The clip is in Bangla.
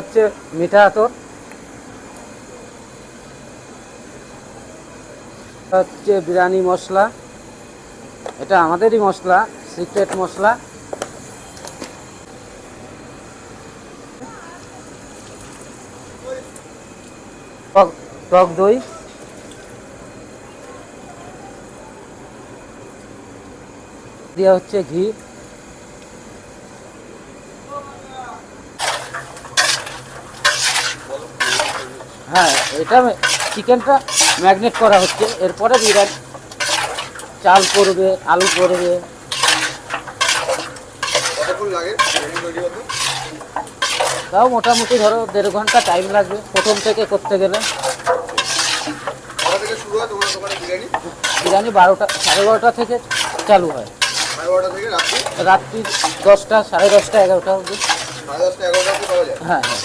হচ্ছে মিঠা আতর, হচ্ছে বিরিয়ানি মশলা, এটা আমাদেরই মশলা, সিক্রেট মশলা। টক দই, দেওয়া হচ্ছে ঘি, হ্যাঁ এটা চিকেনটা ম্যাগনেট করা হচ্ছে। এরপরে বিরিয়ানি চাল পড়বে, আলু পড়বে। তাও মোটামুটি ধরো 1.5 ঘন্টা টাইম লাগবে প্রথম থেকে করতে গেলে। বিরিয়ানি 12টা, 12:30 থেকে চালু হয়, রাত্রি 10টা, 10:30, 11টা অবধি। হ্যাঁ হ্যাঁ।